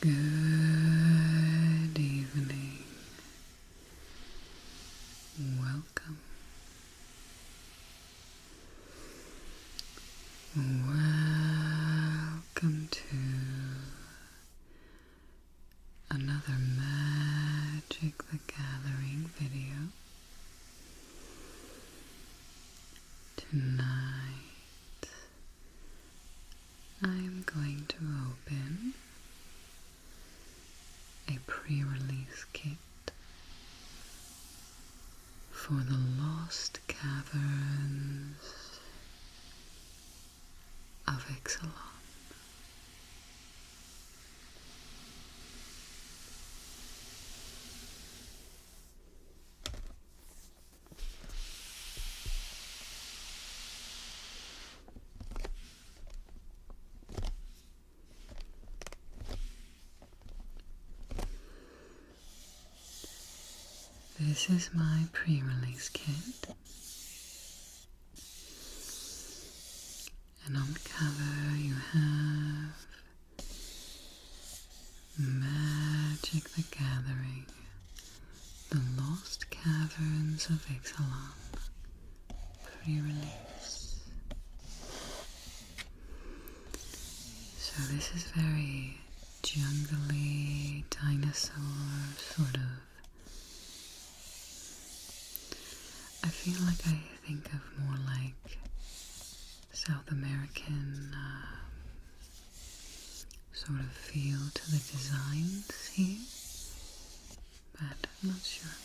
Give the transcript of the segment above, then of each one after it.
Good evening. Welcome. Welcome to another Magic the Gathering video. Tonight, I'm going to open a pre-release kit for the Lost Caverns of Ixalan. This is my pre-release kit, and on the cover you have Magic the Gathering, the Lost Caverns of Ixalan pre-release. So this is very jungly, dinosaur sort of. I feel like I think of more like South American sort of feel to the designs here, but I'm not sure.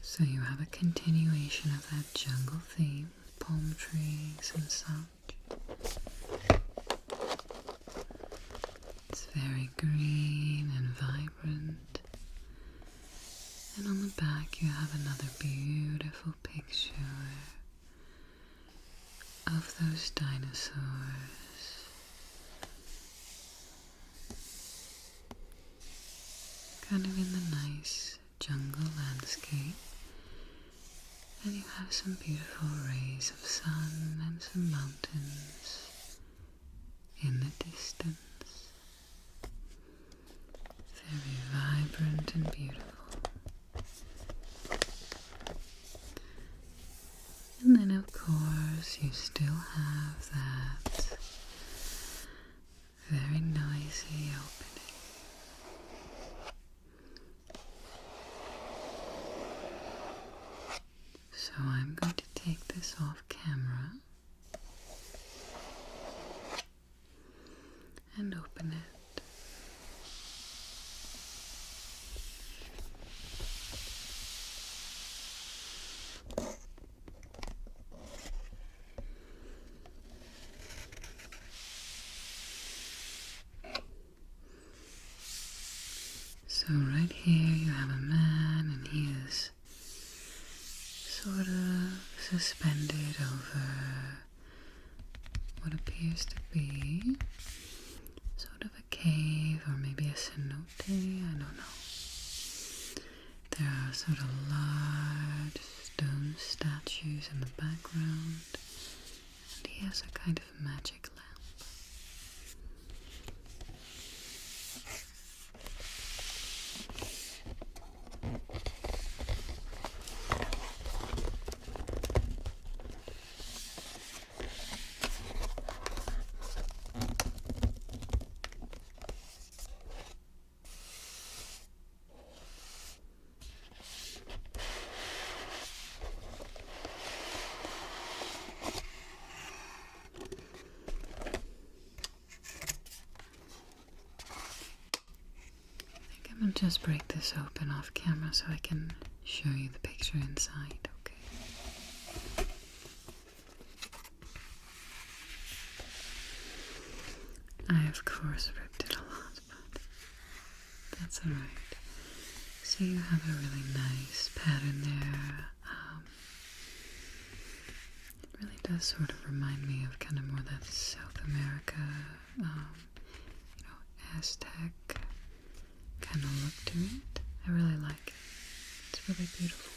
So you have a continuation of that jungle theme with palm trees and such. It's very green and vibrant. And on the back you have another beautiful picture of those dinosaurs. Kind of in the nice jungle landscape. And you have some beautiful rays of sun and some mountains in the distance. Very vibrant and beautiful. And then of course you still have that very noisy opening. So I'm going to take this off camera and open it. So right here you have a man, and he is sort of suspended over what appears to be sort of a cave or maybe a cenote, I don't know. There are sort of large stone statues in the background, and he has a kind of magic lamp. I'm going to just break this open off camera so I can show you the picture inside, okay? I of course ripped it a lot, but that's alright. So you have a really nice pattern there. It really does sort of remind me of kind of more that South America, Aztec kind of look to it. I really like it. It's really beautiful.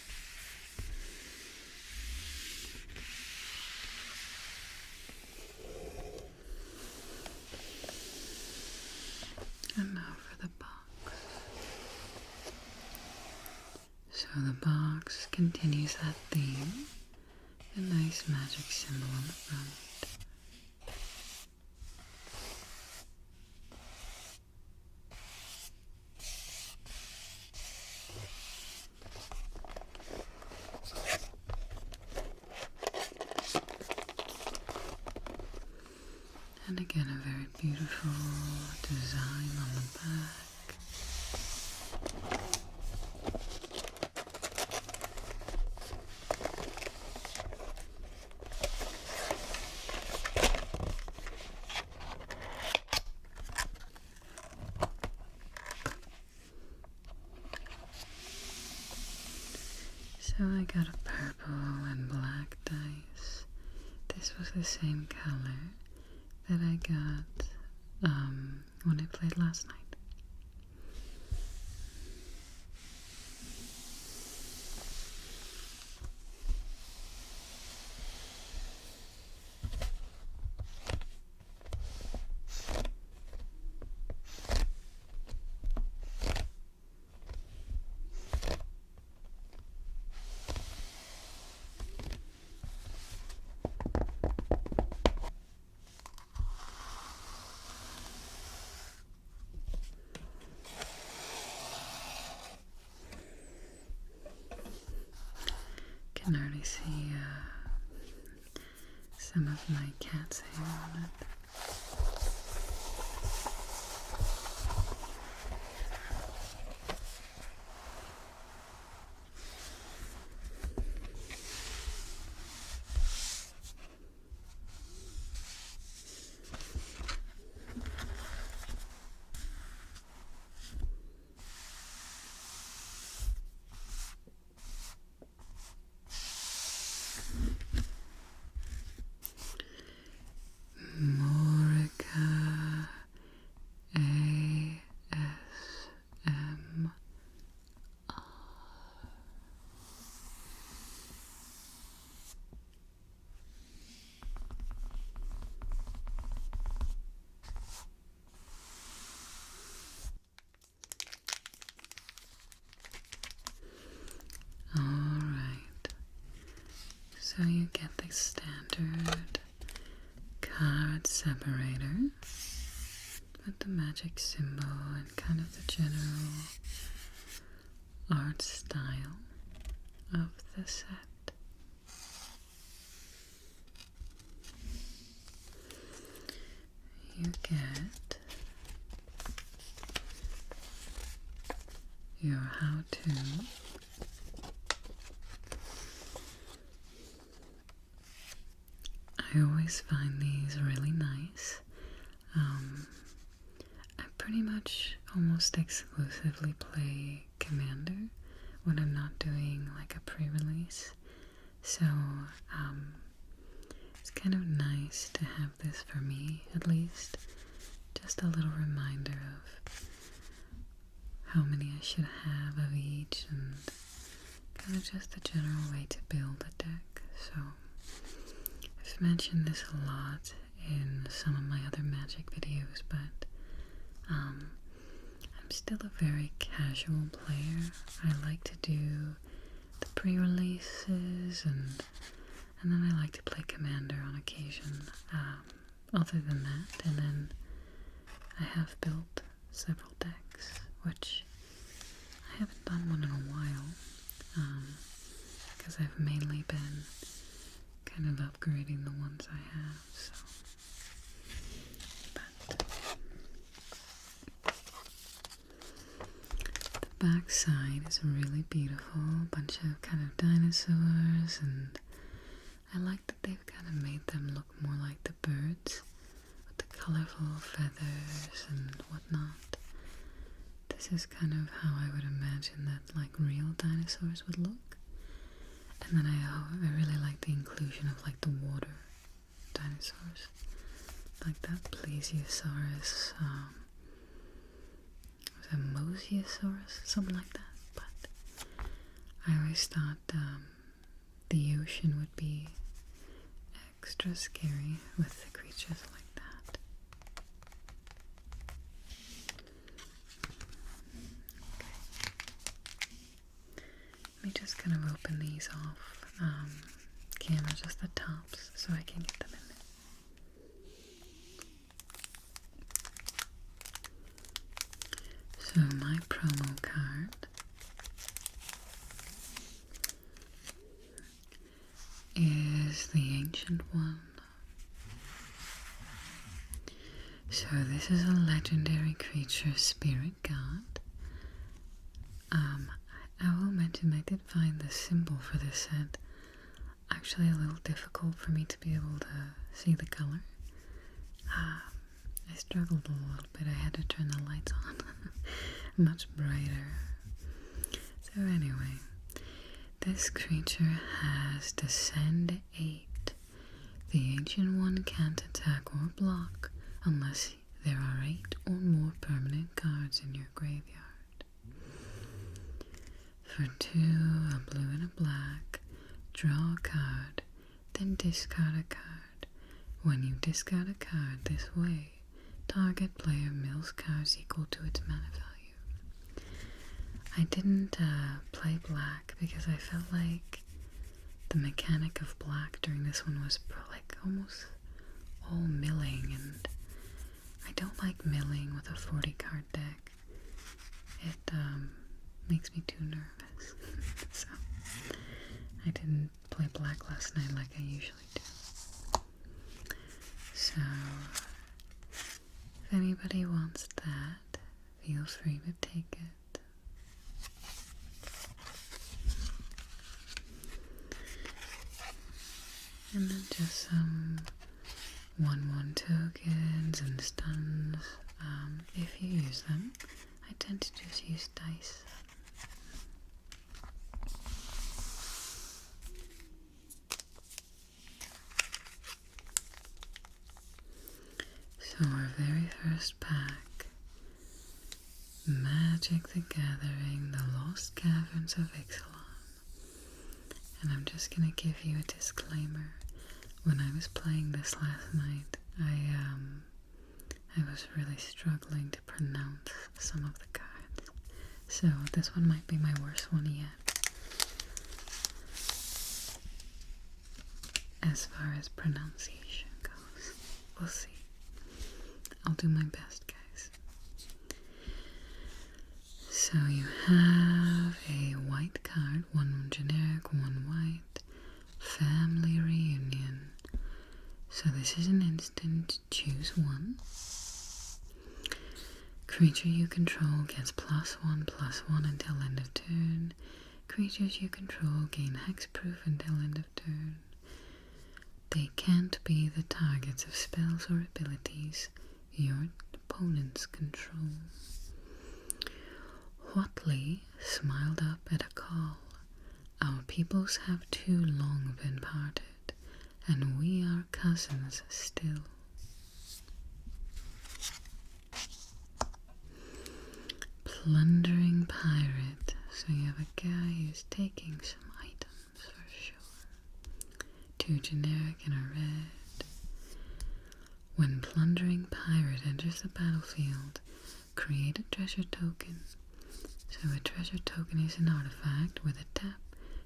the box continues that theme. A nice magic symbol on the front. And again, a very beautiful design on the back. So I got a purple and black dice. This was the same color that I got when I played last night. Can already see some of my cat's hair on it. Morika ASMR. Alright, so you get the standard card separator with the magic symbol and kind of the general art style of the set. You get your how-to, I always find these really nice. I pretty much almost exclusively play Commander when I'm not doing like a pre-release. So it's kind of nice to have this for me, at least. Just a little reminder of how many I should have of each and kind of just a general way to build a deck. So I've mentioned this a lot in some of my other Magic videos, but I'm still a very casual player. I like to do the pre-releases and then I like to play Commander on occasion. Other than that, and then I have built several decks, which I haven't done one in a while, because I've mainly been kind of upgrading the ones I have, so. But the back side is really beautiful, a bunch of kind of dinosaurs, and I like that they've kind of made them look more like the birds, with the colorful feathers and whatnot. This is kind of how I would imagine that like real dinosaurs would look. And then I really like the inclusion of like the water dinosaurs, like that plesiosaurus, was it mosasaurus, something like that. But I always thought the ocean would be extra scary with the creatures like that. Let me kind of open these off camera, just the tops, so I can get them in there. So my promo card is the Ancient One. So this is a legendary creature, spirit god. I will mention I did find the symbol for this set actually a little difficult for me to be able to see the color. I struggled a little bit. I had to turn the lights on much brighter. So anyway, this creature has Descend 8. The Ancient One can't attack or block unless there are 8 or more permanent cards in your graveyard. For 2, a blue and a black, draw a card, then discard a card. When you discard a card this way, target player mills cards equal to its mana value. I didn't play black because I felt like the mechanic of black during this one was like almost all milling, and I don't like milling with a 40 card deck. It makes me too nervous. So I didn't play black last night like I usually do. So if anybody wants that, feel free to take it. And then just some 1/1 tokens and stuns. If you use them, I tend to just use dice. So our very first pack, Magic the Gathering, the Lost Caverns of Ixalan. And I'm just gonna give you a disclaimer. When I was playing this last night, I was really struggling to pronounce some of the cards. So this one might be my worst one yet, as far as pronunciation goes. We'll see. I'll do my best, guys. So you have a white card, 1 generic, 1 white, Family Reunion. So this is an instant, choose 1. Creature you control gets +1/+1 until end of turn. Creatures you control gain hexproof until end of turn. They can't be the targets of spells or abilities your opponents control. Whatley smiled up at a call. Our peoples have too long been parted, and we are cousins still. Plundering Pirate. So you have a guy who's taking some items for sure. 2 generic and a red. When Plundering Pirate enters the battlefield, create a treasure token. So a treasure token is an artifact with a tap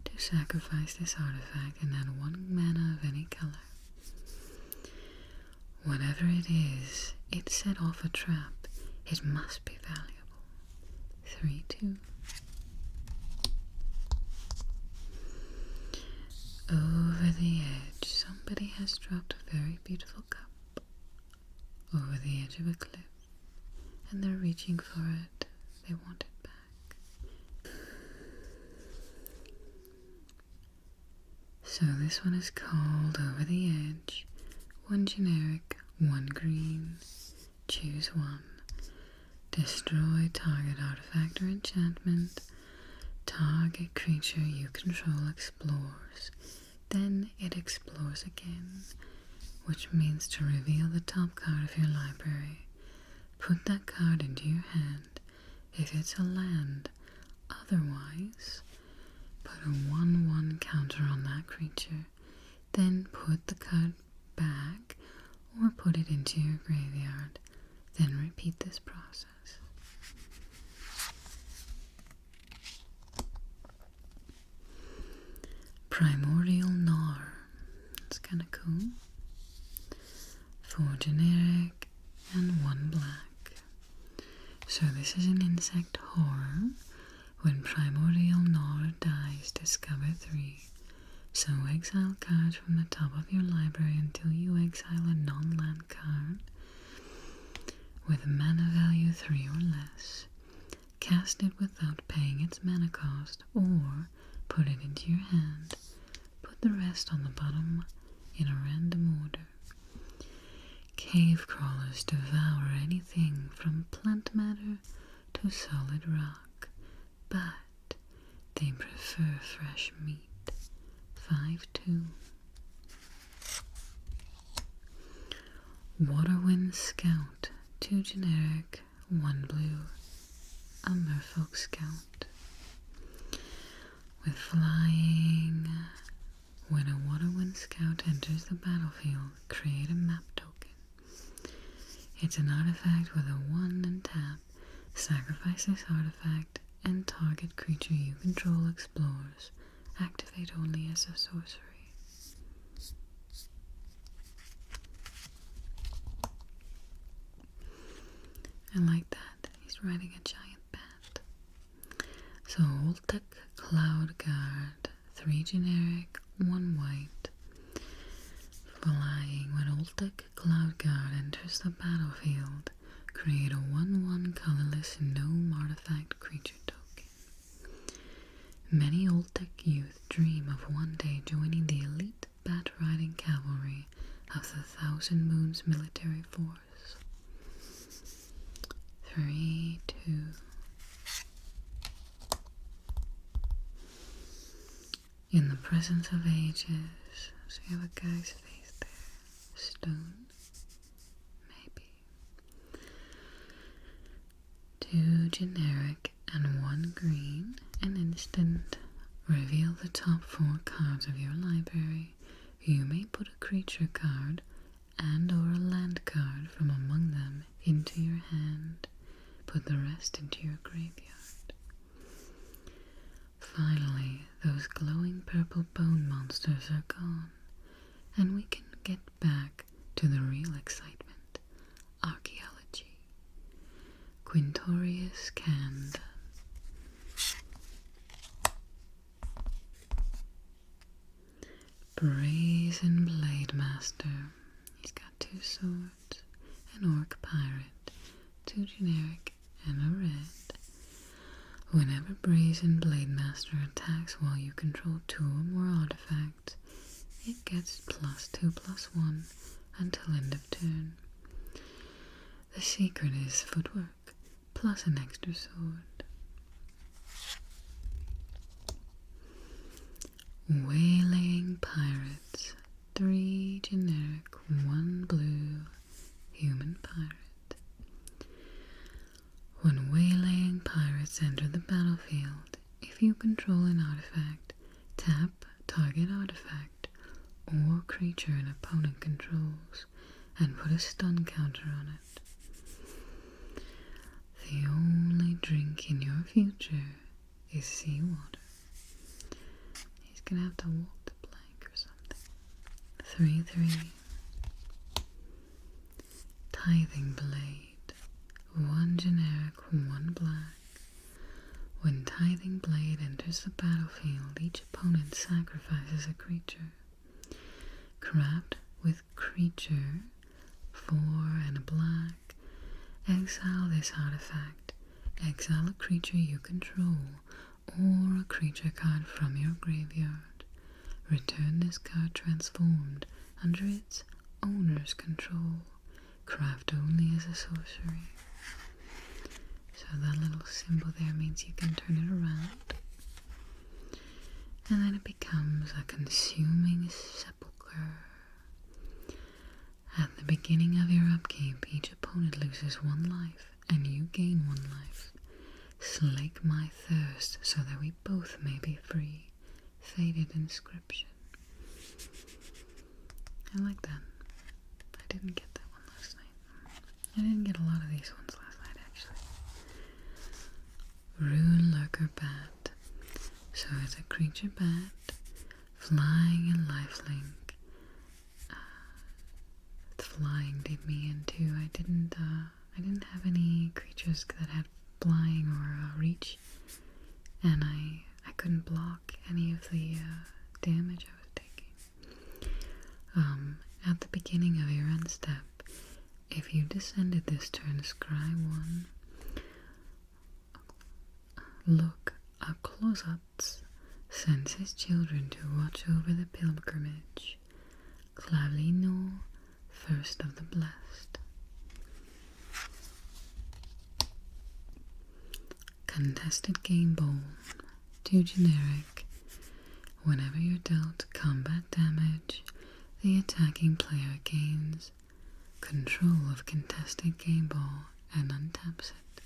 to sacrifice this artifact and add 1 mana of any color. Whatever it is, it set off a trap. It must be valuable. 3/2. Over the edge. Somebody has dropped a very beautiful cup over the edge of a cliff, and they're reaching for it. They want it back. So this one is called Over the Edge. 1 generic, 1 green. Choose 1. Destroy target artifact or enchantment. Target creature you control explores. Then it explores again, which means to reveal the top card of your library. Put that card into your hand if it's a land. Otherwise, put a 1/1 counter on that creature. Then put the card back or put it into your graveyard. Then repeat this process. Primordial Gnar. That's kind of cool. 4 generic and 1 black. So this is an insect horror. When Primordial Gnar dies, discover 3. So exile cards from the top of your library until you exile a non-land card with a mana value 3 or less. Cast it without paying its mana cost, or put it into your hand. Put the rest on the bottom in a random order. Cave crawlers devour anything from plant matter to solid rock, but they prefer fresh meat. 5/2. Waterwind Scout. 2 generic, 1 blue. A merfolk scout. With flying, when a Waterwind Scout enters the battlefield, create a map token. It's an artifact with a 1 and tap. Sacrifice this artifact and target creature you control explores. Activate only as a sorcery. I like that. He's riding a giant bat. So Oltec Cloud Guard. 3 generic, 1 white. Flying. When Oltec Cloud Guard enters the battlefield, create a 1/1 colorless gnome artifact creature token. Many Oltec youth dream of one day joining the elite bat-riding cavalry of the Thousand Moons military force. 3/2. In the presence of ages. So you have a guy's face there. Stone. Maybe. 2 generic and 1 green. An instant. Reveal the top 4 cards of your library. You may put a creature card and or a land card from among them into your hand. Put the rest into your graveyard. Finally, those glowing purple bone monsters are gone, and we can get back to the real excitement. Archaeology. Quintorius Cand. Brazen Blade Master. He's got 2 swords, an orc pirate, 2 generic, and a red. Whenever Brazen Blade Master attacks while you control 2 or more artifacts, it gets +2/+1 until end of turn. The secret is footwork, plus an extra sword. Waylaying Pirates. 3 generic, 1 blue, human pirate. When waylaying pirates enter the battlefield, if you control an artifact, tap target artifact or creature an opponent controls and put a stun counter on it. The only drink in your future is seawater. He's gonna have to walk the plank or something. 3/3. Tithing Blade. 1 generic, 1 black. When Tithing Blade enters the battlefield, each opponent sacrifices a creature. Craft with creature, 4 and a black. Exile this artifact. Exile a creature you control or a creature card from your graveyard. Return this card transformed under its owner's control. Craft only as a sorcery. So that little symbol there means you can turn it around. And then it becomes a consuming sepulcher. At the beginning of your upkeep, each opponent loses 1 life, and you gain 1 life. Slake my thirst, so that we both may be free. Faded inscription. I like that. I didn't get that one last night. I didn't get a lot of these ones last night, actually. Rune Lurker Bat. So it's a creature bat. Flying and lifelink. Flying did me in too. I didn't have any creatures that had flying or reach, and I couldn't block any of the damage I was taking. At the beginning of your end step, if you descended this turn, scry 1. Look, a close-ups sends his children to watch over the pilgrimage. Clavino, first of the blessed. Contested game bowl. 2 generic. Whenever you're dealt combat damage, the attacking player gains control of contested game ball and untaps it.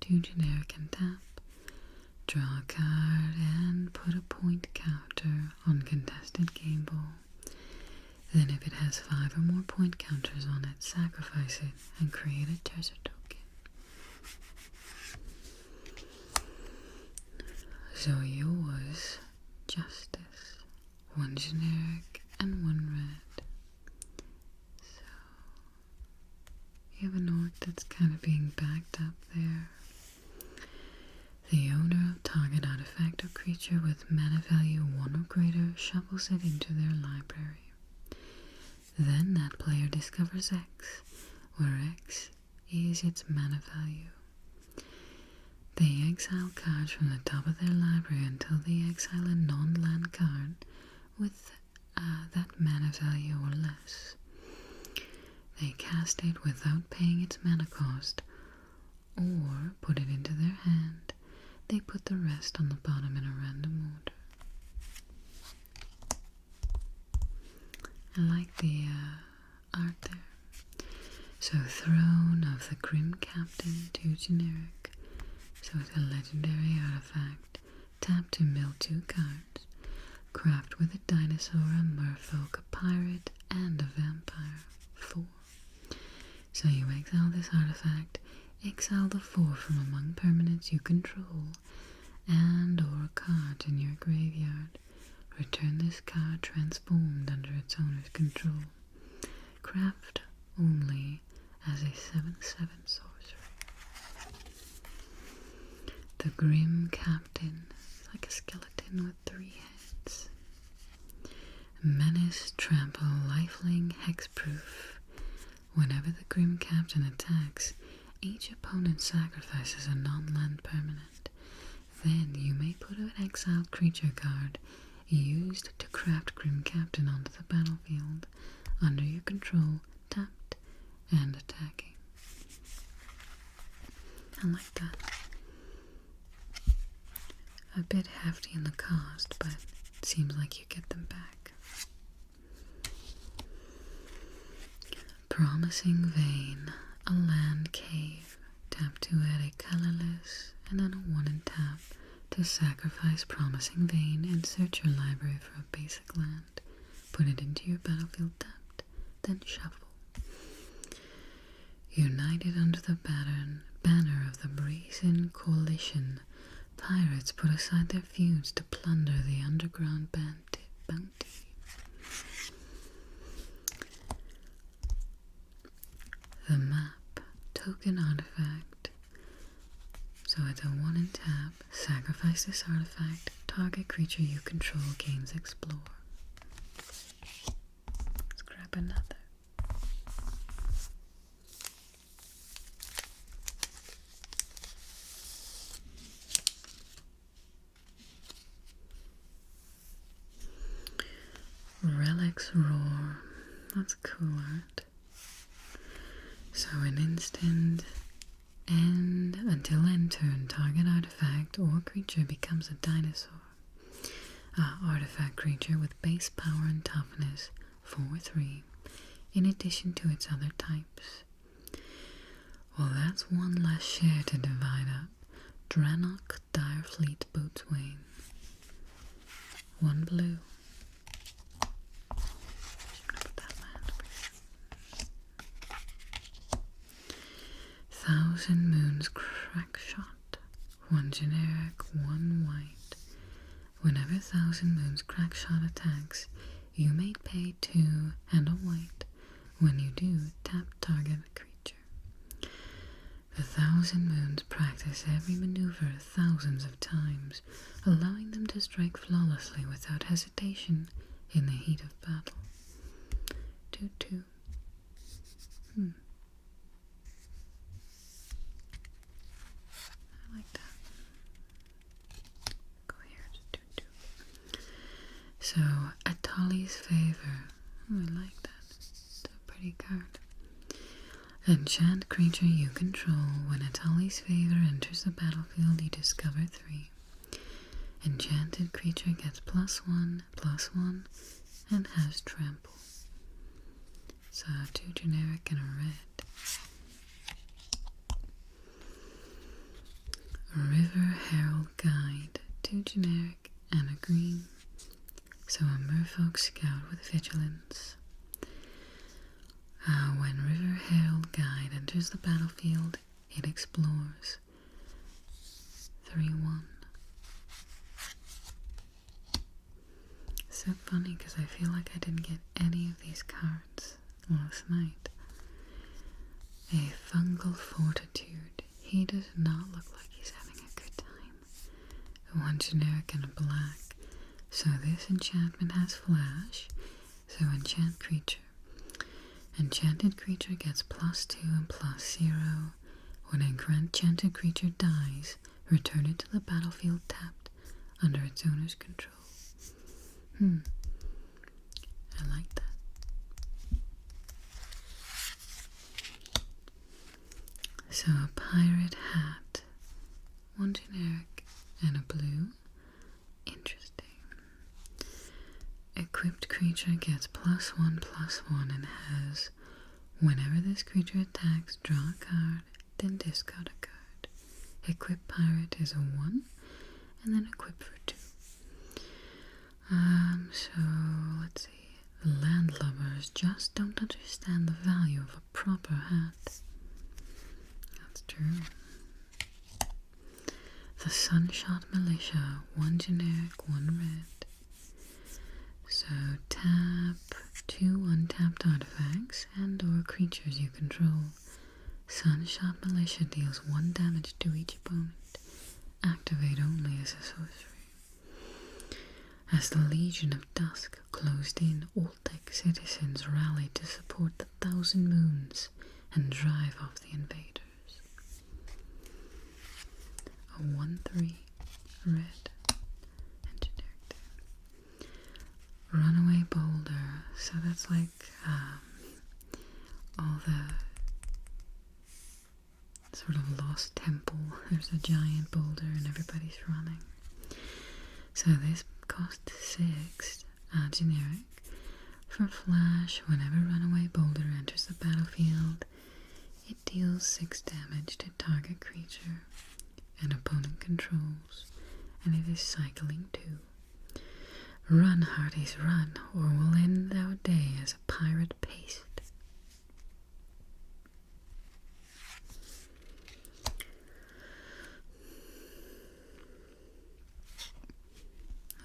2 generic and tap. Draw a card and put a point counter on contested game ball. Then if it has 5 or more point counters on it, sacrifice it and create a treasure token. So yours, Justice, 1 generic and 1 red. So you have an orc that's kind of being backed up there. The owner of target artifact or creature with mana value 1 or greater shuffles it into their library. Then that player discovers X, where X is its mana value. They exile cards from the top of their library until they exile a non-land card with that mana value or less. They cast it without paying its mana cost, or put it into their hand. They put the rest on the bottom in a random order. I like the art there. So Throne of the Grim Captain, 2 generic. So it's a legendary artifact. Tap to mill 2 cards. Craft with a dinosaur, a merfolk, a pirate, and a vampire. 4. So you exile this artifact. Exile the 4 from among permanents you control, and or cards in your graveyard. Return this card transformed under its owner's control. Craft only as a 7/7 sorcery. The Grim Captain, like a skeleton with 3 heads. Menace, trample, lifelink, hexproof. Whenever the Grim Captain attacks, each opponent sacrifices a non-land permanent. Then you may put an exiled creature card used to craft Grim Captain onto the battlefield under your control, tapped and attacking. I like that. A bit hefty in the cost, but it seems like you get them back. Promising Vein, a land cave. Tap to add a colorless, and then a 1 and tap to sacrifice Promising Vein and search your library for a basic land. Put it into your battlefield tapped, then shuffle. United under the banner of the Brazen Coalition, pirates put aside their feuds to plunder the underground bounty. The map, token artifact. So it's a 1 and tap, sacrifice this artifact, target creature you control gains explore. Let's grab another. Relics Roar. That's cool art. So an instant and until end turn, target artifact or creature becomes a dinosaur. Artifact creature with base power and toughness 4/3, in addition to its other types. Well, that's 1 less share to divide up. Dranok Direfleet Boatswain. 1 blue. Put that land over here. Thousand Moons Crackshot. 1 generic, 1 white. Whenever Thousand Moons crack shot attacks, you may pay 2 and a white. When you do, tap target creature. The Thousand Moons practice every maneuver thousands of times, allowing them to strike flawlessly without hesitation in the heat of battle. 2/2. I like that. Go here to 2/2. So, Atali's Favor. I like that. It's a pretty card. Enchant creature you control. When Atali's Favor enters the battlefield, you discover 3. Enchanted creature gets +1/+1, and has trample. So 2 generic and a red. River Herald Guide. 2 generic and a green. So a merfolk scout with vigilance. When River Herald Guide enters the battlefield, it explores. 3/1. So funny because I feel like I didn't get any of these cards last night. A Fungal Fortitude. He does not look like he's having a good time. 1 generic and a black. So this enchantment has flash. So enchant creature. Enchanted creature gets +2 and +0. When an enchanted creature dies, return it to the battlefield tapped under its owner's control. I like that. So a pirate hat. 1 generic and a blue. Interesting. Equipped creature gets +1/+1 and has, whenever this creature attacks, draw a card, then discard a card. Equip pirate is a 1, and then equip for 2. So let's see. Landlubbers just don't understand the value of a proper hat. That's true. The Sunshot Militia. 1 generic, 1 red. So tap 2 untapped artifacts and or creatures you control. Sunshot Militia deals 1 damage to each opponent. Activate only as a sorcery. As the Legion of Dusk closed in, Oltec citizens rallied to support the Thousand Moons and drive off the invaders. A 1/3 red and generic. Runaway Boulder. So that's like all the sort of lost temple. There's a giant boulder and everybody's running. So this cost 6, generic. For flash, whenever Runaway Boulder enters the battlefield, it deals 6 damage to target creature an opponent controls, and it is cycling 2. Run, hearties, run, or we'll end our day as a pirate paste.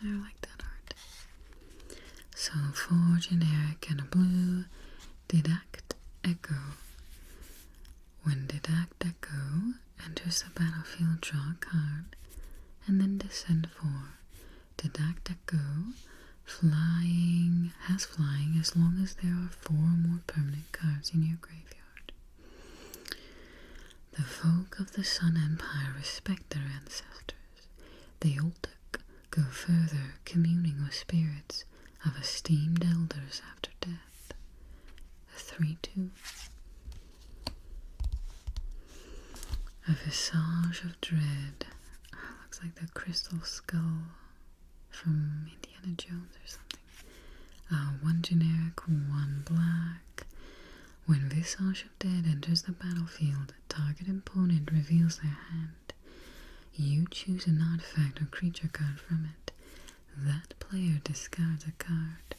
I like that art. So 4 generic and a blue. Didact Echo. When Didact Echo enters the battlefield, draw a card, and then descend 4. Didact Echo has flying as long as there are 4 or more permanent cards in your graveyard. The folk of the Sun Empire respect their ancestors. The Oltec go further, communing with spirits of esteemed elders after death. A 3/2. A Visage of Dread. Looks like the crystal skull from Indiana Jones or something. 1 generic, 1 black. When Visage of Dead enters the battlefield, target opponent reveals their hand. You choose an artifact or creature card from it. That player discards a card.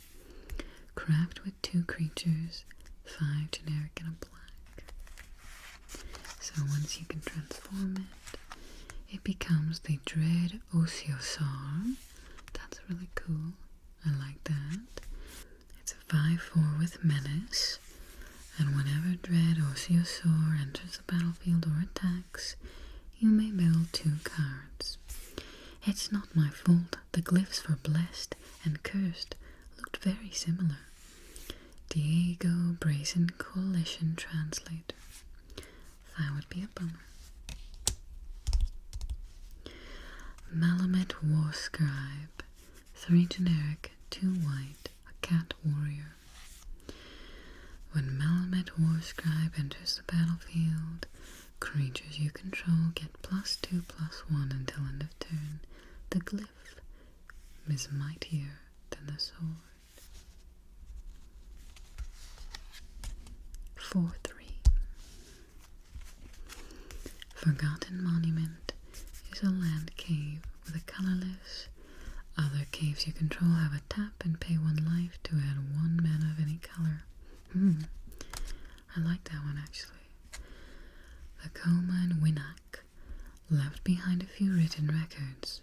Craft with 2 creatures, 5 generic and a black. So once you can transform it, it becomes the Dread Osiosaur, really cool. I like that. It's a 5/4 with menace, and whenever Dread or Siosaur enters the battlefield or attacks, you may build 2 cards. It's not my fault. The glyphs for blessed and cursed looked very similar. Diego Brazen Coalition Translator. That would be a bummer. Malamet War Scribe. 3 generic, 2 white, a cat warrior. When Malamet War Scribe enters the battlefield, creatures you control get +2/+1 until end of turn. The glyph is mightier than the sword. 4/3. Forgotten Monument is a land cave with a colorless. Other caves you control have a tap and pay 1 life to add 1 mana of any color. I like that one actually. The Coma and Winnock left behind a few written records,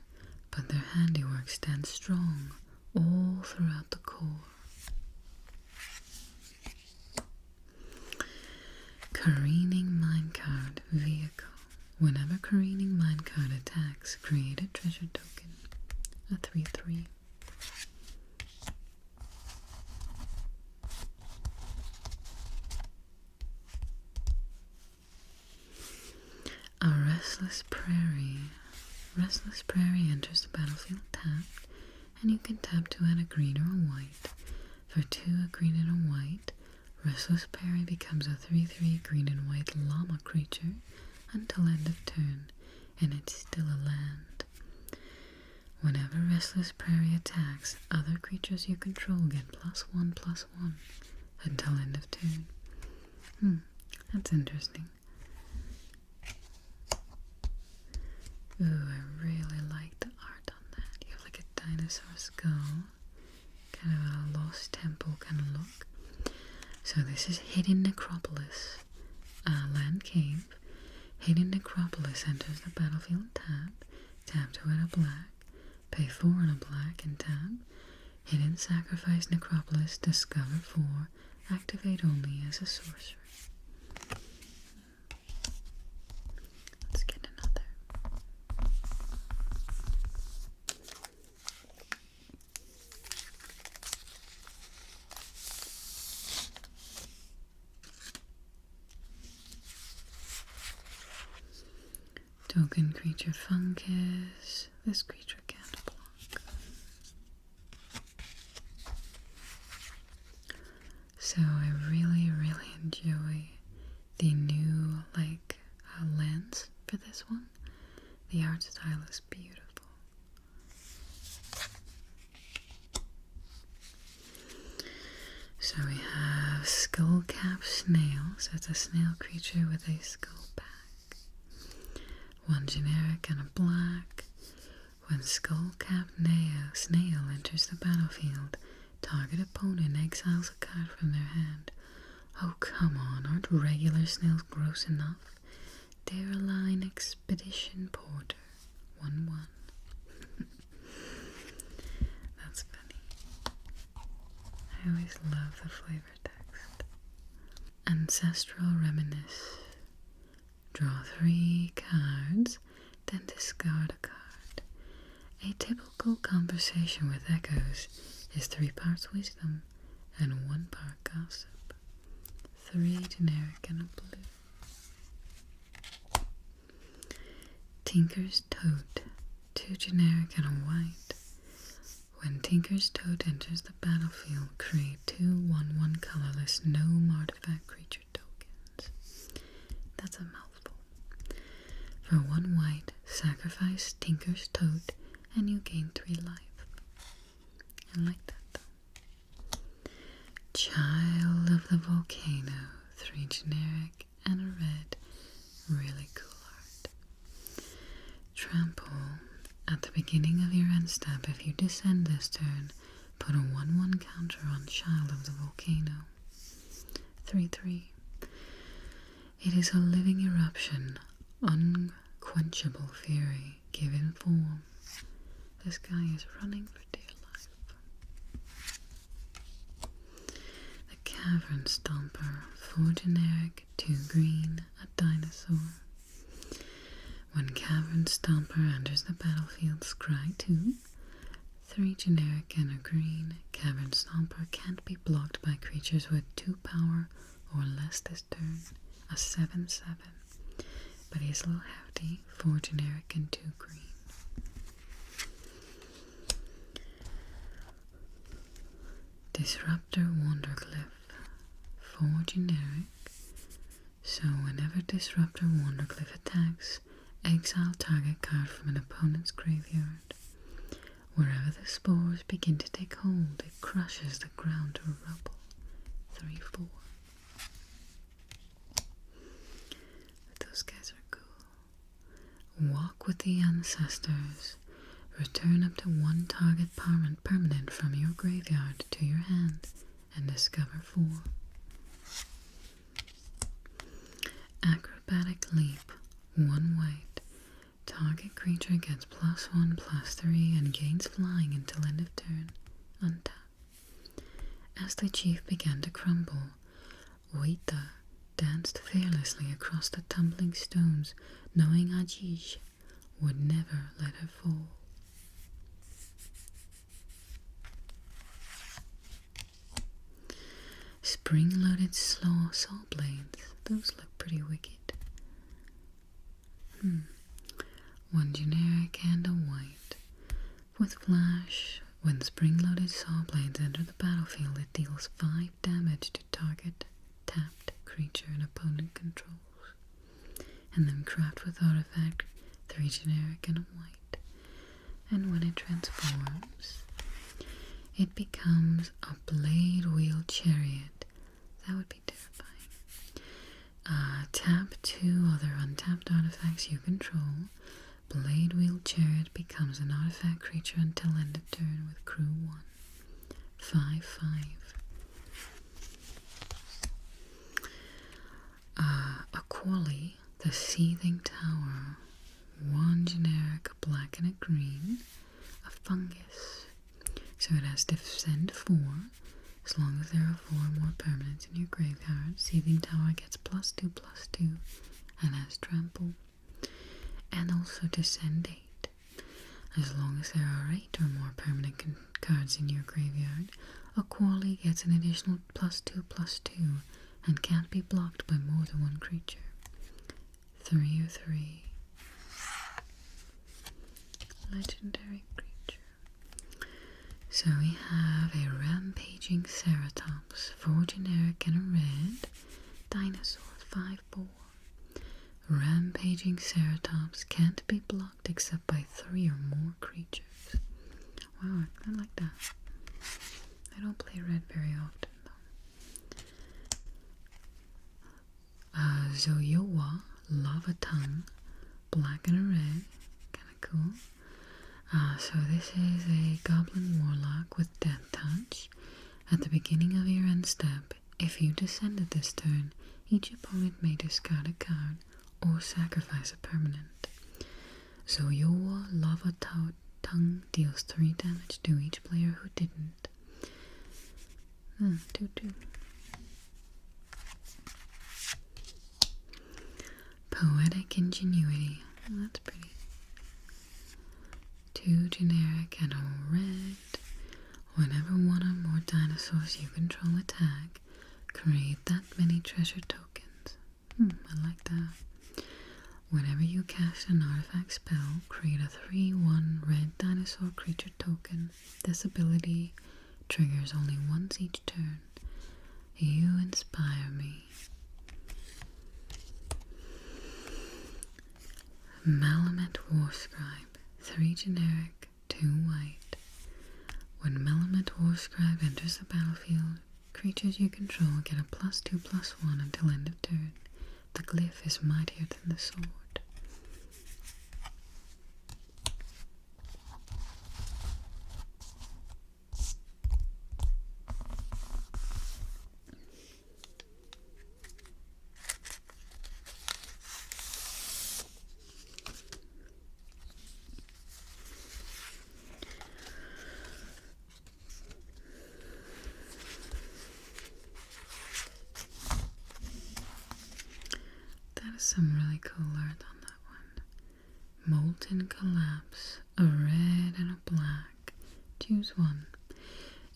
but their handiwork stands strong all throughout the core. Careening Minecart Vehicle. Whenever Careening Minecart attacks, create a treasure token. A 3/3. A Restless Prairie. Restless Prairie enters the battlefield tapped, and you can tap to add a green or a white. For 2, a green and a white, Restless Prairie becomes a 3/3 green and white llama creature until end of turn, and it's still a land. Whenever Restless Prairie attacks, other creatures you control get +1/+1 until end of turn. That's interesting. Ooh, I really like the art on that. You have like a dinosaur skull, kind of a lost temple kind of look. So this is Hidden Necropolis, land cave. Hidden Necropolis enters the battlefield tap to add a black, pay 4 and a black and tap. Hidden Sacrifice Necropolis, discover 4, activate only as a sorcery. Let's get another. Token creature Fungus. This creature can't block. So I really enjoy the new lens for this one. The art style is beautiful. So we have Skullcap Snail. So it's a snail creature with a skull pack. 1 generic and a black. When Skullcap Snail enters the battlefield, target opponent exiles a card from their hand. Oh, come on, aren't regular snails gross enough? Dereline Expedition Porter. 1/1. That's funny. I always love the flavor text. Ancestral Reminisce. Draw 3 cards, then discard a card. A typical conversation with echoes is 3 parts wisdom and 1 part gossip. 3 generic and a blue. Tinker's Tote. 2 generic and a white. When Tinker's Tote enters the battlefield, create 2 1/1 colorless gnome artifact creature tokens. That's a mouthful. For 1 white, sacrifice Tinker's Tote and you gain 3 life. I like that though. Child of the Volcano. 3 generic and a red. Really cool art. Trample. At the beginning of your end step, if you descend this turn, put a 1/1 counter on Child of the Volcano. 3/3. It is a living eruption, unquenchable fury, given form. This guy is running for dear Cavern Stomper, 4 generic, 2 green, a dinosaur. When Cavern Stomper enters the battlefield, scry 2, 3 generic and a green. Cavern Stomper can't be blocked by creatures with 2 power or less this turn, a 7/7. But he's a little hefty, 4 generic and 2 green. Disruptor Wonderglyph, 4 generic. So whenever Disruptor Wonderglyph attacks, exile target card from an opponent's graveyard. Wherever the spores begin to take hold, it crushes the ground to rubble. 3/4. Those guys are cool. Walk with the Ancestors. Return up to 1 target permanent from your graveyard to your hand and discover 4. Acrobatic Leap, 1 white. Target creature gets +1/+3 and gains flying until end of turn. Untap. As the chief began to crumble, Oita danced fearlessly across the tumbling stones, knowing Ajij would never let her fall. Spring-loaded saw blades. Those look pretty wicked. 1 generic and a white. With flash, when spring-loaded saw blades enter the battlefield, it deals 5 damage to target tapped creature an opponent controls. And then craft with artifact, 3 generic and a white. And when it transforms, it becomes a blade wheel chariot. That would be terrifying. Tap 2 other untapped artifacts you control. Blade wheel chariot becomes an artifact creature until end of turn with crew 1. 5/5. Aquali, the Seething Tower. 1 generic, a black and a green. A fungus. So it has Defend 4. As long as there are 4 or more permanents in your graveyard, Seething Tower gets +2/+2 and has Trample. And also Descend 8. As long as there are 8 or more permanent cards in your graveyard, Aquali gets an additional +2/+2 and can't be blocked by more than 1 creature. 3 or 3. Legendary creature. So we have a Rampaging Ceratops, 4 generic and a red. Dinosaur, 5/4. Rampaging Ceratops can't be blocked except by 3 or more creatures. Wow, I like that. I don't play red very often though. Zoyowa, Lava Tongue, black and a red. Kinda cool. So this is a Goblin Warlock with Death Touch. At the beginning of your end step, if you descended this turn, each opponent may discard a card or sacrifice a permanent. Zoyowa Lava Tongue deals 3 damage to each player who didn't. 2/2. Poetic Ingenuity. Oh, that's pretty. 2 generic and a red. Whenever 1 or more dinosaurs you control attack, create that many treasure tokens. I like that. Whenever you cast an artifact spell, create a 3/1 red dinosaur creature token. This ability triggers only once each turn. You inspire me. Malamet Warscribe, 3 generic, 2 white. When Malamet Warscribe enters the battlefield, creatures you control get a +2/+1 until end of turn. The glyph is mightier than the sword. That is some really cool art on that one. Molten Collapse, a red and a black. Choose one.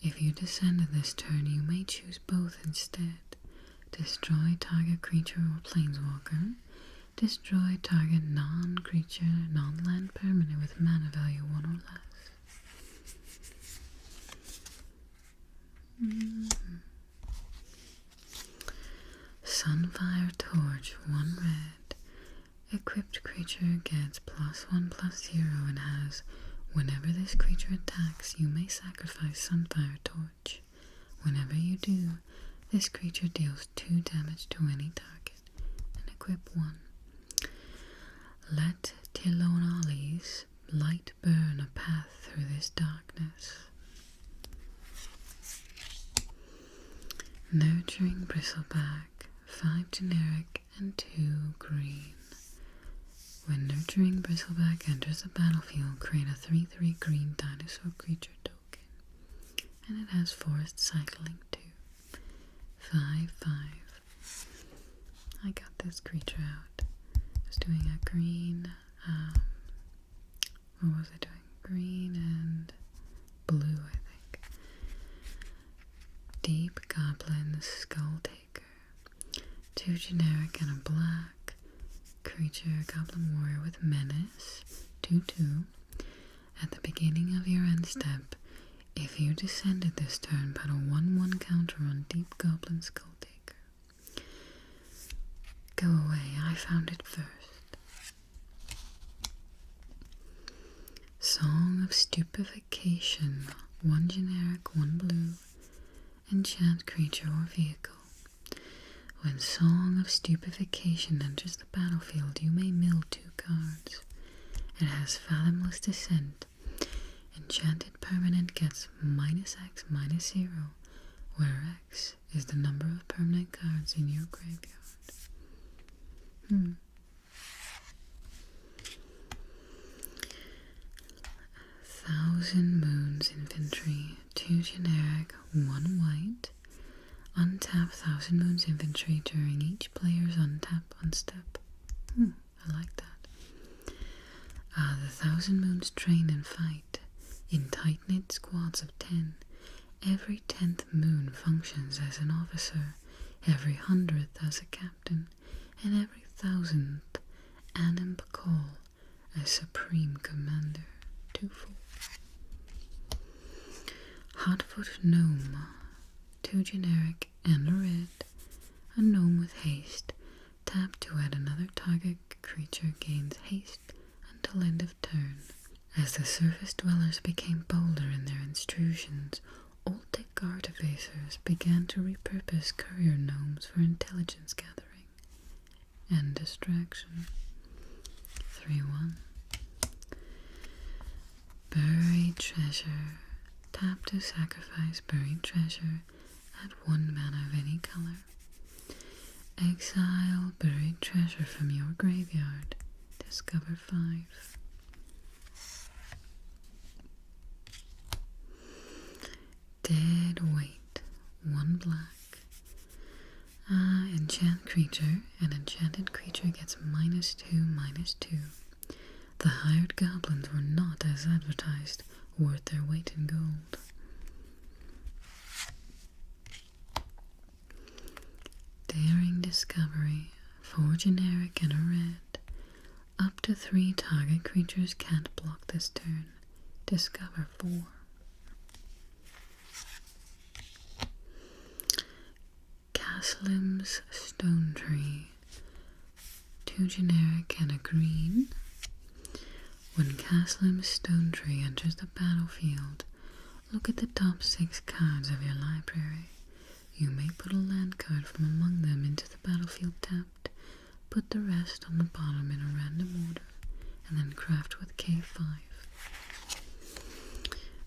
If you descend at this turn, you may choose both instead. Destroy target creature or planeswalker. Destroy target non-creature, non-land permanent with mana value 1 or less. Sunfire Torch, 1 red. Equipped creature gets +1/+0 and has, whenever this creature attacks, you may sacrifice Sunfire Torch. Whenever you do, this creature deals 2 damage to any target, and equip 1. Let Tilonali's light burn a path through this darkness. Nurturing Bristleback, 5 generic and 2 green. When Nurturing Bristleback enters the battlefield, create a 3/3 green dinosaur creature token. And it has forest cycling too. 5/5. I got this creature out. I was doing a green, what was I doing? Green and blue, I think. Deep Goblin Skull Taker. 2 generic and a black. Creature, Goblin Warrior with Menace. 2/2. At the beginning of your end step, if you descended this turn, put a 1/1 counter on Deep Goblin Skull Taker. Go away, I found it first. Song of Stupefaction, 1 generic, 1 blue. Enchant creature or vehicle. When Song of Stupefaction enters the battlefield, you may mill 2 cards. It has Fathomless Descent. Enchanted permanent gets -X/-0, where X is the number of permanent cards in your graveyard. 1,000 Moons Infantry, 2 generic, 1 white. Untap 1,000 Moons Infantry during each player's untap on step. I like that. The 1,000 Moons train and fight. In tight-knit squads of 10, every 10th moon functions as an officer, every 100th as a captain, and every 1,000th Anim Pakal as supreme commander. 2/4. Hotfoot Gnome, 2 generic and a red. A gnome with haste. Tap to add another target creature gains haste until end of turn. As the surface dwellers became bolder in their intrusions, Oltec artificers began to repurpose courier gnomes for intelligence gathering and distraction. 3/1. Buried Treasure. Tap to sacrifice buried treasure. Add 1 mana of any color. Exile buried treasure from your graveyard. Discover 5. Dead Weight, 1 black. Enchant creature. An enchanted creature gets -2/-2. The hired goblins were not, as advertised, worth their weight in gold. Daring Discovery, 4 generic and a red. Up to 3 target creatures can't block this turn. Discover 4. Caslim's Stone Tree, 2 generic and a green. When Caslim's Stone Tree enters the battlefield, look at the top 6 cards of your library. You may put a land card from among them into the battlefield tapped, put the rest on the bottom in a random order, and then craft with K5.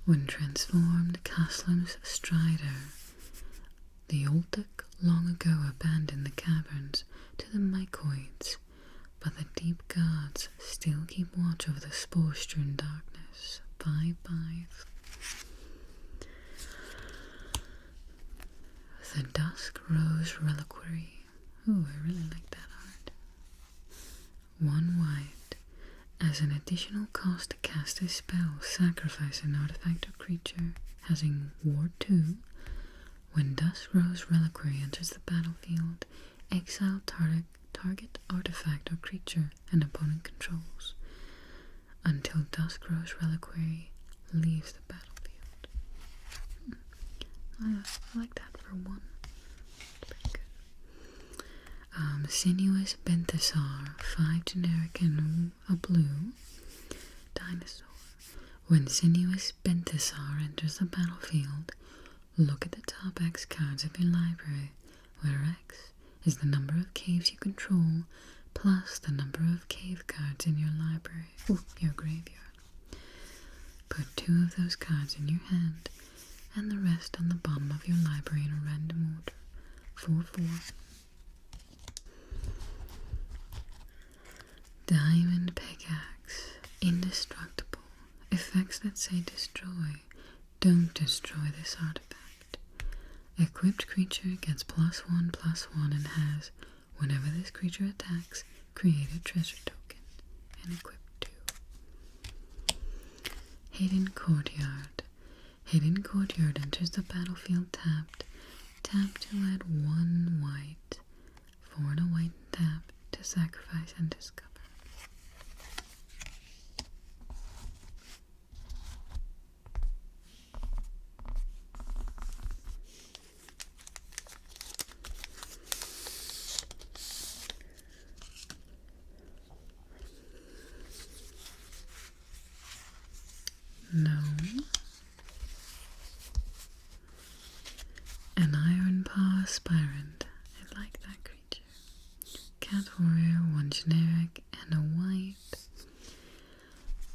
When transformed, Caslim's Strider. The Oltec long ago abandoned the caverns to the mycoids, but the deep gods still keep watch over the spore-strewn darkness. 5/5. The Dusk Rose Reliquary. Ooh, I really like that art. As an additional cost to cast a spell, sacrifice an artifact or creature having Ward 2. When Duskgrow's Reliquary enters the battlefield, exile target artifact or creature an opponent controls until Duskgrow's Reliquary leaves the battlefield. I like that for one. Pretty good. Sinuous Benthasar, 5 generic and a blue dinosaur. When Sinuous Benthasar enters the battlefield, look at the top X cards of your library, where X is the number of caves you control plus the number of cave cards in your library, your graveyard. Put 2 of those cards in your hand and the rest on the bottom of your library in a random order. 4/4. Diamond Pickaxe. Indestructible. Effects that say destroy. Don't destroy this artifact. Equipped creature gets +1/+1 and has, whenever this creature attacks, create a treasure token and equip 2. Hidden Courtyard. Hidden Courtyard enters the battlefield tapped. Tap to add 1 white. 4 and a white tap to sacrifice and discover. No. An Iron Paw Aspirant. I like that creature. Cat Warrior, 1 generic and a white.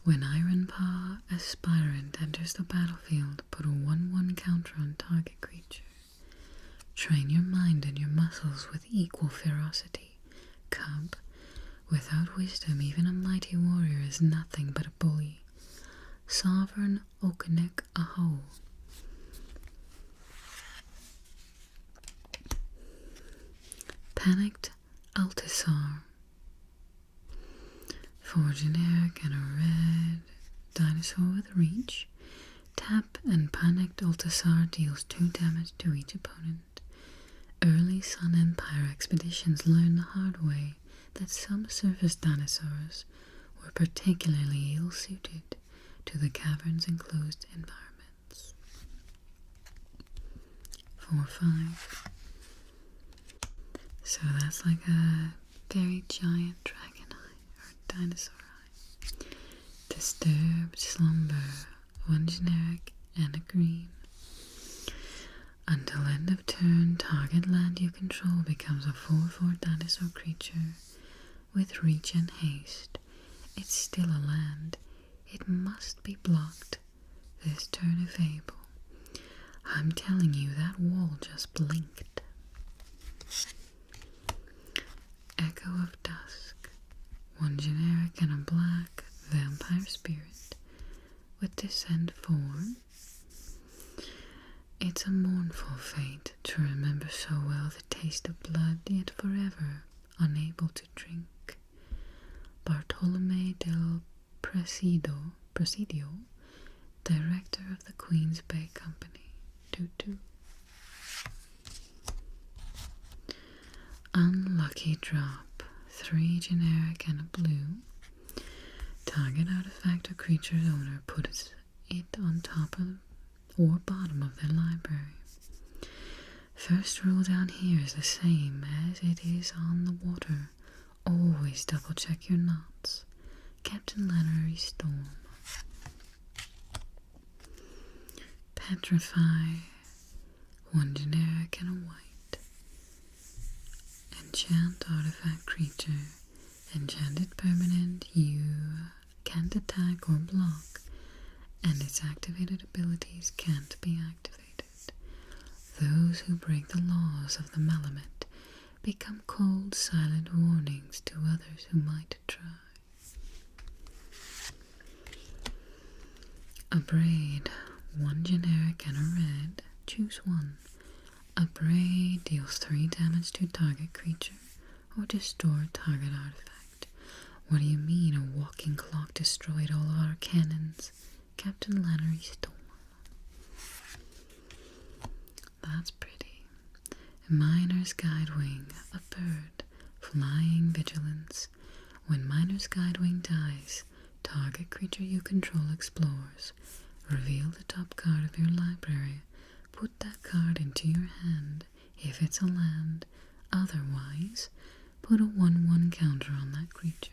When Iron Paw Aspirant enters the battlefield, put a 1/1 counter on target creature. Train your mind and your muscles with equal ferocity. Cub. Without wisdom, even a mighty warrior is nothing but a bully. Sovereign Okanek Aho. Panicked Altisar. 4 generic and a red dinosaur with reach. Tap and Panicked Altisar deals 2 damage to each opponent. Early Sun Empire expeditions learned the hard way that some surface dinosaurs were particularly ill-suited to the caverns enclosed environments. 4/5. So that's like a very giant dragon eye or dinosaur eye. Disturbed Slumber, 1 generic and a green. Until end of turn, target land you control becomes a 4/4 dinosaur creature with reach and haste. It's still a land. It must be blocked this turn if able. I'm telling you, that wall just blinked. Echo of Dusk. 1 generic and a black vampire spirit with descent 4. It's a mournful fate to remember so well the taste of blood, yet forever unable to drink. Bartolome del Presidio, director of the Queen's Bay Company. 2/2. Unlucky Drop. 3 generic and a blue. Target artifact or creature's owner puts it on top of or bottom of their library. First rule down here is the same as it is on the water. Always double check your knots. Captain Lannery Storm. Petrify. 1 generic and a white. Enchant artifact creature. Enchanted permanent, you can't attack or block, and its activated abilities can't be activated. Those who break the laws of the Malamet become cold, silent warnings to others who might try. A braid, 1 generic and a red, choose 1. A braid deals 3 damage to target creature or destroy target artifact. What do you mean a walking clock destroyed all our cannons? Captain Lannery stole one. That's pretty. A miner's guide wing, a bird, flying vigilance. When miner's guide wing dies, target creature you control explores. Reveal the top card of your library. Put that card into your hand if it's a land. Otherwise, put a 1/1 counter on that creature.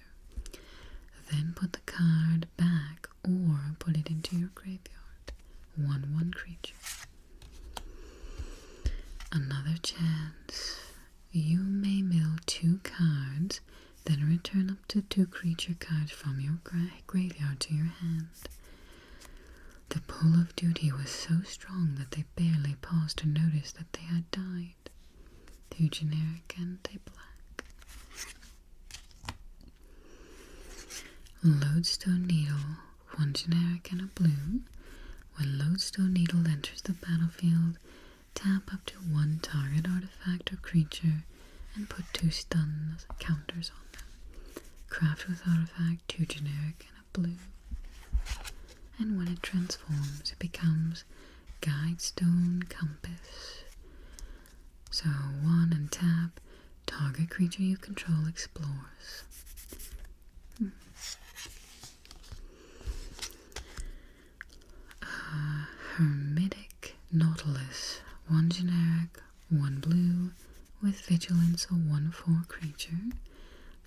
Then put the card back or put it into your graveyard. 1/1 creature. Another chance. You may mill 2 cards, then return up to 2 creature cards from your graveyard to your hand. The pull of duty was so strong that they barely paused to notice that they had died. 2 generic and a black. Lodestone Needle, 1 generic and a blue. When Lodestone Needle enters the battlefield, tap up to 1 target artifact or creature and put 2 stun counters on them. Craft with artifact, 2 generic and a blue. And when it transforms, it becomes Guidestone Compass. So 1 and tap, target creature you control explores. Hermetic Nautilus, 1 generic, 1 blue, with vigilance, a 1/4 creature.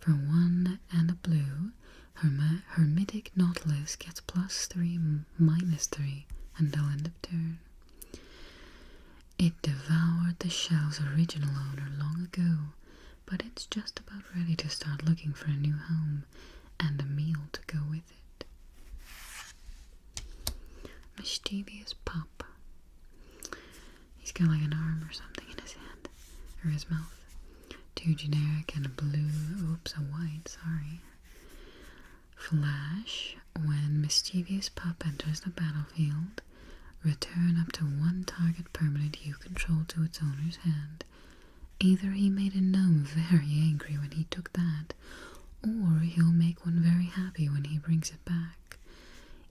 For 1 and a blue, Hermetic Nautilus gets +3, -3 until end of turn. It devoured the shell's original owner long ago, but it's just about ready to start looking for a new home and a meal to go with it. Mischievous Pup. He's got like an arm or something in his hand, or his mouth. 2 generic and a blue, oops, a white, sorry. Flash. When Mischievous Pup enters the battlefield, return up to 1 target permanent you control to its owner's hand. Either he made a gnome very angry when he took that, or he'll make one very happy when he brings it back.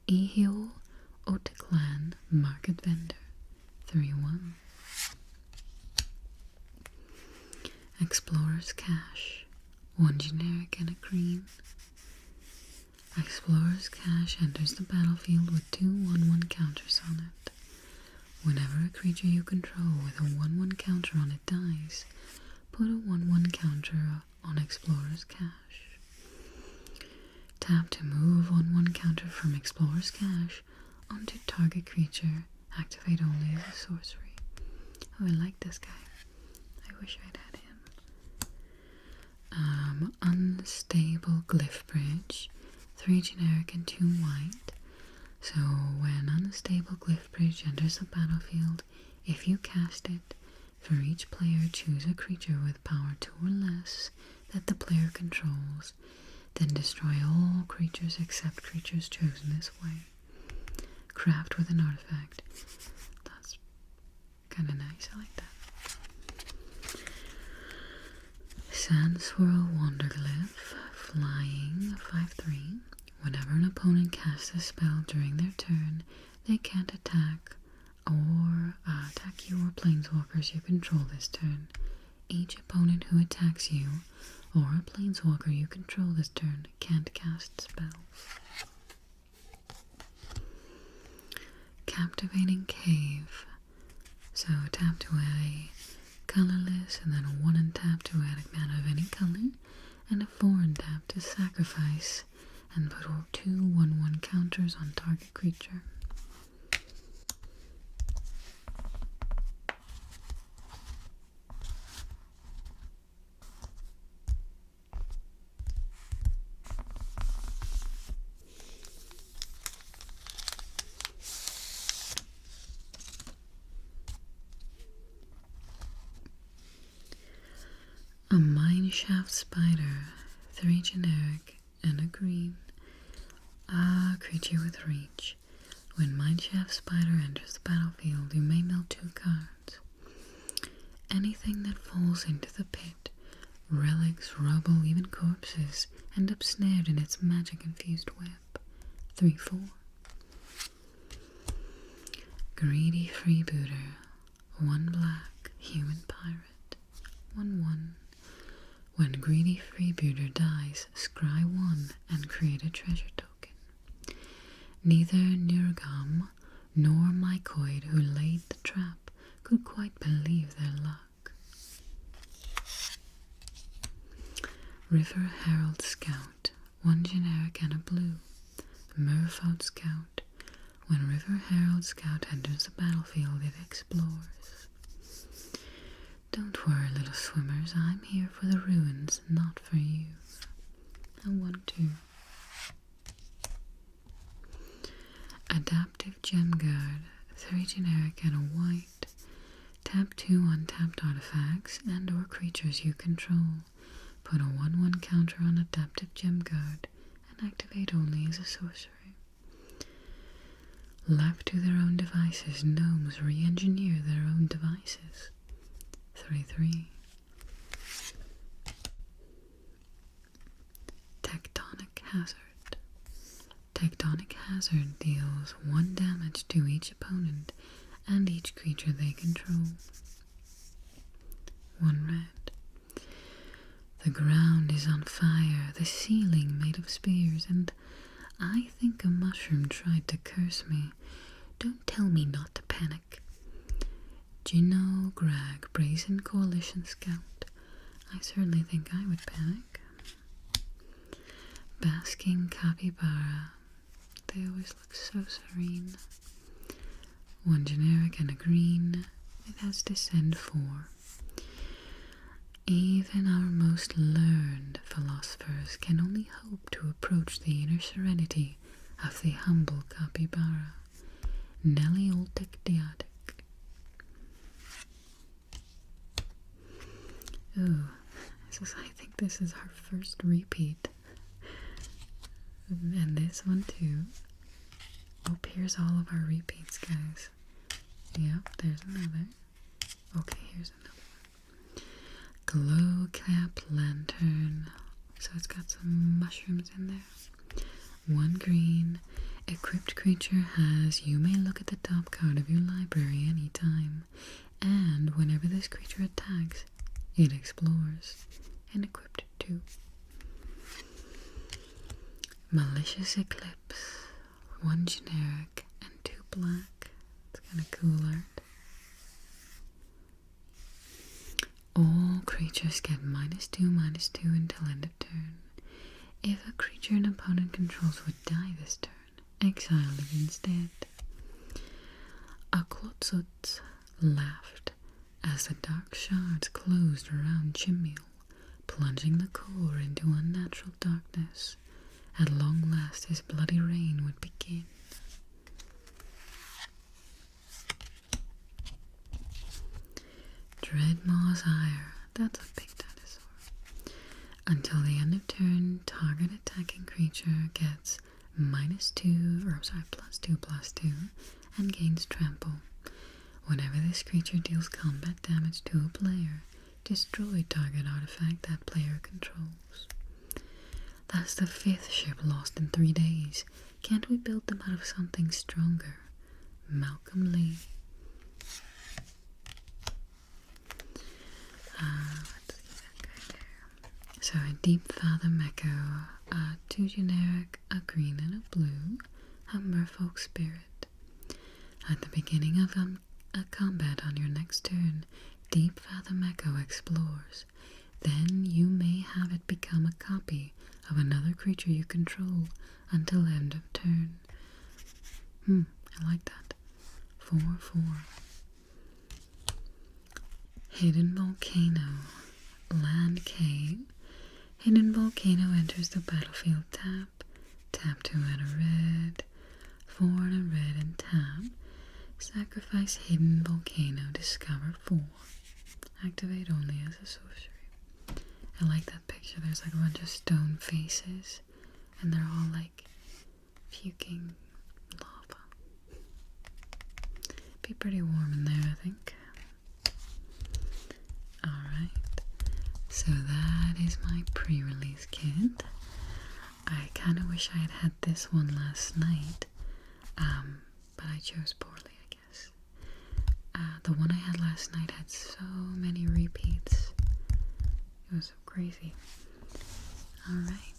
Ehil Otiklan, Market Vendor, 3/1. Explorer's Cache, 1 generic and a green. Explorer's Cache enters the battlefield with 2 1/1 counters on it. Whenever a creature you control with a 1/1 counter on it dies, put a 1/1 counter on Explorer's Cache. Tap to move 1/1 counter from Explorer's Cache onto target creature. Activate only as a sorcery. Oh, I like this guy. I wish I'd had him. Unstable Glyph Bridge, 3 generic and 2 white. So when Unstable Glyph Bridge enters the battlefield, if you cast it, for each player choose a creature with power 2 or less that the player controls, then destroy all creatures except creatures chosen this way. Craft with an artifact. That's kind of nice, I like that. Sand Swirl Wanderglyph, flying, 5/3. Whenever an opponent casts a spell during their turn, they can't attack you or planeswalkers you control this turn. Each opponent who attacks you or a planeswalker you control this turn can't cast spells. Captivating Cave. So tap to add a colorless, and then a 1 and tap to add a mana of any color, and a 4 and tap to sacrifice and put 2 1/1 counters on target creature. A Mineshaft Spider, 3 generic and a green. A creature with reach. When Mineshaft Spider enters the battlefield, you may mill 2 cards. Anything that falls into the pit, relics, rubble, even corpses, end up snared in its magic-infused web. 3/4. Greedy freebooter. 1 black, human pirate. 1/1. When greedy freebooter dies, scry 1 and create a treasure token. Neither Nurgam nor Mycoid, who laid the trap, could quite believe their luck. River Herald Scout. 1 generic and a blue. Merfolk Scout. When River Herald Scout enters the battlefield, it explores. Don't worry, little swimmers, I'm here for the ruins, not for you. A 1/2. Adaptive Gem Guard. 3 generic and a white. Tap 2 untapped artifacts and or creatures you control. Put a 1/1 counter on Adaptive Gem Guard and activate only as a sorcery. Left to their own devices, gnomes re-engineer their own devices. 3/3. Tectonic Hazard. Tectonic Hazard deals 1 damage to each opponent and each creature they control. 1 red. The ground is on fire, the ceiling made of spears, and I think a mushroom tried to curse me. Don't tell me not to panic. Gino Grag, Brazen Coalition Scout. I certainly think I would panic. Basking Capybara. They always look so serene. 1 generic and a green. It has Descend 4. Even our most learned philosophers can only hope to approach the inner serenity of the humble capybara. Neleoltic Deotic. Ooh, I think this is our first repeat. And this one too. Oh, here's all of our repeats, guys. Yep, there's another. Okay, here's another. Glow Cap Lantern. So it's got some mushrooms in there. 1 green. Equipped creature has, you may look at the top card of your library anytime, and whenever this creature attacks, it explores. And equipped too. Malicious Eclipse. 1 generic and 2 black. It's kind of cool art. All creatures get -2/-2 until end of turn. If a creature an opponent controls would die this turn, exile it instead. Aklotsut laughed as the dark shards closed around Chimil, plunging the core into unnatural darkness. At long last his bloody reign would begin. Dreadmaw's Ire. That's a big dinosaur. Until the end of turn, target attacking creature gets +2 and gains trample. Whenever this creature deals combat damage to a player, destroy target artifact that player controls. That's the 5th ship lost in 3 days. Can't we build them out of something stronger? Malcolm Lee. Let's see that guy there. So a Deep Fathom Echo, 2 generic, a green and a blue, a Merfolk Spirit. At the beginning of a combat on your next turn, Deep Fathom Echo explores. Then you may have it become a copy of another creature you control until end of turn. I like that. 4/4. Hidden Volcano. Land Cave. Hidden Volcano enters the battlefield tap. Tap 2 and a red. 4 and a red and tap. Sacrifice Hidden Volcano. Discover 4. Activate only as a sorcery. I like that picture. There's like a bunch of stone faces, and they're all like puking lava. Be pretty warm in there, I think. Alright, so that is my pre-release kit. I kind of wish I had had this one last night, but I chose poorly, I guess. The one I had last night had so many repeats. It was so crazy. Alright.